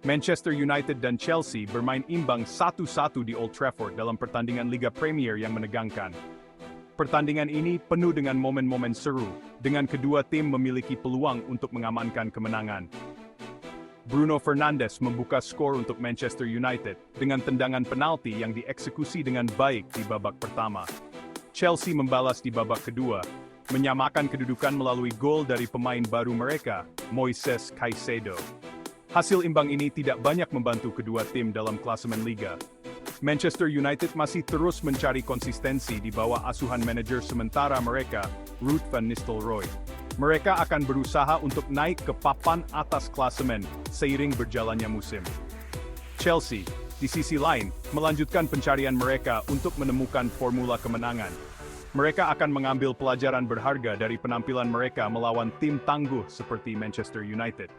Manchester United dan Chelsea bermain imbang 1-1 di Old Trafford dalam pertandingan Liga Premier yang menegangkan. Pertandingan ini penuh dengan momen-momen seru, dengan kedua tim memiliki peluang untuk mengamankan kemenangan. Bruno Fernandes membuka skor untuk Manchester United dengan tendangan penalti yang dieksekusi dengan baik di babak pertama. Chelsea membalas di babak kedua, menyamakan kedudukan melalui gol dari pemain baru mereka, Moises Caicedo. Hasil imbang ini tidak banyak membantu kedua tim dalam klasemen Liga. Manchester United masih terus mencari konsistensi di bawah asuhan manajer sementara mereka, Ruud van Nistelrooy. Mereka akan berusaha untuk naik ke papan atas klasemen seiring berjalannya musim. Chelsea, di sisi lain, melanjutkan pencarian mereka untuk menemukan formula kemenangan. Mereka akan mengambil pelajaran berharga dari penampilan mereka melawan tim tangguh seperti Manchester United.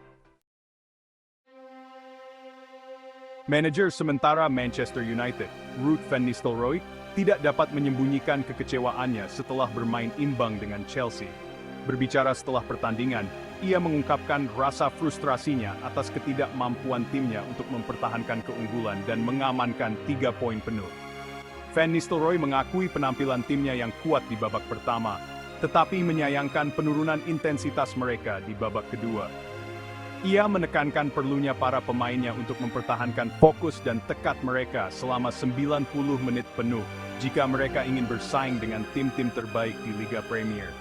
Manajer sementara Manchester United, Ruud van Nistelrooy, tidak dapat menyembunyikan kekecewaannya setelah bermain imbang dengan Chelsea. Berbicara setelah pertandingan, ia mengungkapkan rasa frustrasinya atas ketidakmampuan timnya untuk mempertahankan keunggulan dan mengamankan 3 poin penuh. Van Nistelrooy mengakui penampilan timnya yang kuat di babak pertama, tetapi menyayangkan penurunan intensitas mereka di babak kedua. Ia menekankan perlunya para pemainnya untuk mempertahankan fokus dan tekad mereka selama 90 menit penuh jika mereka ingin bersaing dengan tim-tim terbaik di Liga Premier.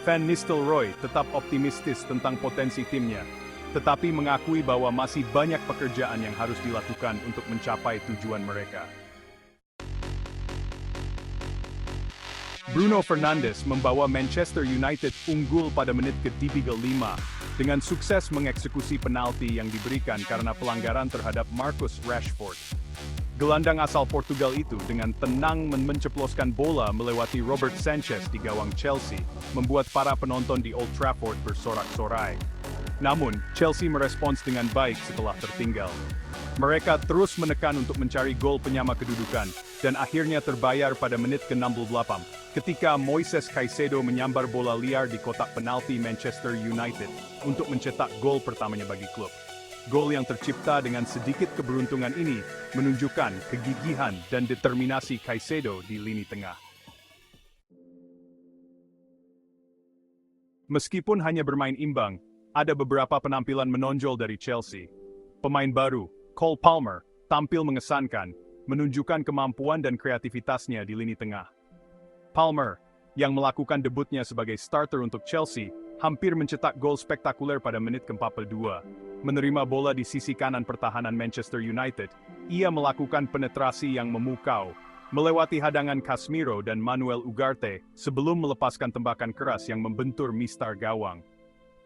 Van Nistelrooy tetap optimistis tentang potensi timnya, tetapi mengakui bahwa masih banyak pekerjaan yang harus dilakukan untuk mencapai tujuan mereka. Bruno Fernandes membawa Manchester United unggul pada menit ke-35 dengan sukses mengeksekusi penalti yang diberikan karena pelanggaran terhadap Marcus Rashford. Gelandang asal Portugal itu dengan tenang menceploskan bola melewati Robert Sanchez di gawang Chelsea, membuat para penonton di Old Trafford bersorak-sorai. Namun, Chelsea merespons dengan baik setelah tertinggal. Mereka terus menekan untuk mencari gol penyama kedudukan, dan akhirnya terbayar pada menit ke-68, ketika Moises Caicedo menyambar bola liar di kotak penalti Manchester United untuk mencetak gol pertamanya bagi klub. Gol yang tercipta dengan sedikit keberuntungan ini menunjukkan kegigihan dan determinasi Caicedo di lini tengah. Meskipun hanya bermain imbang, ada beberapa penampilan menonjol dari Chelsea. Pemain baru, Cole Palmer, tampil mengesankan, menunjukkan kemampuan dan kreativitasnya di lini tengah. Palmer, yang melakukan debutnya sebagai starter untuk Chelsea, hampir mencetak gol spektakuler pada menit ke-42. Menerima bola di sisi kanan pertahanan Manchester United, ia melakukan penetrasi yang memukau, melewati hadangan Casemiro dan Manuel Ugarte sebelum melepaskan tembakan keras yang membentur mistar gawang.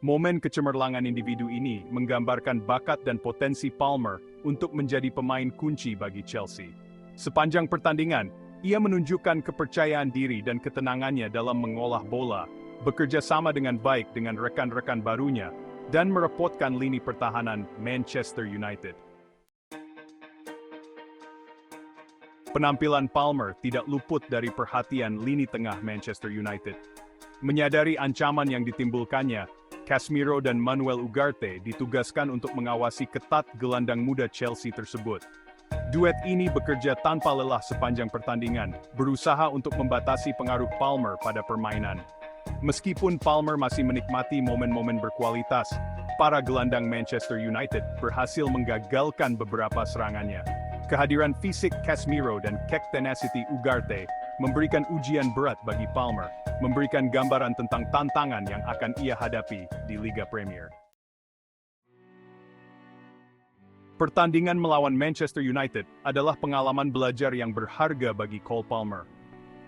Momen kecemerlangan individu ini menggambarkan bakat dan potensi Palmer untuk menjadi pemain kunci bagi Chelsea. Sepanjang pertandingan, ia menunjukkan kepercayaan diri dan ketenangannya dalam mengolah bola, bekerja sama dengan baik dengan rekan-rekan barunya, dan merepotkan lini pertahanan Manchester United. Penampilan Palmer tidak luput dari perhatian lini tengah Manchester United. Menyadari ancaman yang ditimbulkannya, Casemiro dan Manuel Ugarte ditugaskan untuk mengawasi ketat gelandang muda Chelsea tersebut. Duet ini bekerja tanpa lelah sepanjang pertandingan, berusaha untuk membatasi pengaruh Palmer pada permainan. Meskipun Palmer masih menikmati momen-momen berkualitas, para gelandang Manchester United berhasil menggagalkan beberapa serangannya. Kehadiran fisik Casemiro dan kek tenacity Ugarte memberikan ujian berat bagi Palmer, memberikan gambaran tentang tantangan yang akan ia hadapi di Liga Premier. Pertandingan melawan Manchester United adalah pengalaman belajar yang berharga bagi Cole Palmer.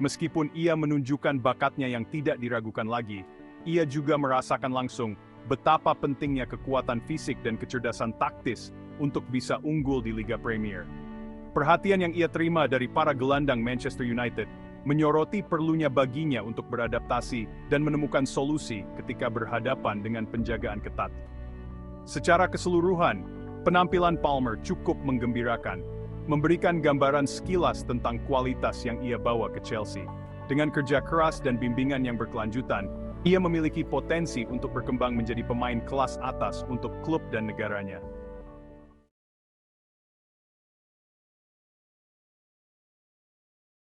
Meskipun ia menunjukkan bakatnya yang tidak diragukan lagi, ia juga merasakan langsung betapa pentingnya kekuatan fisik dan kecerdasan taktis untuk bisa unggul di Liga Premier. Perhatian yang ia terima dari para gelandang Manchester United menyoroti perlunya baginya untuk beradaptasi dan menemukan solusi ketika berhadapan dengan penjagaan ketat. Secara keseluruhan, penampilan Palmer cukup menggembirakan, memberikan gambaran sekilas tentang kualitas yang ia bawa ke Chelsea. Dengan kerja keras dan bimbingan yang berkelanjutan, ia memiliki potensi untuk berkembang menjadi pemain kelas atas untuk klub dan negaranya.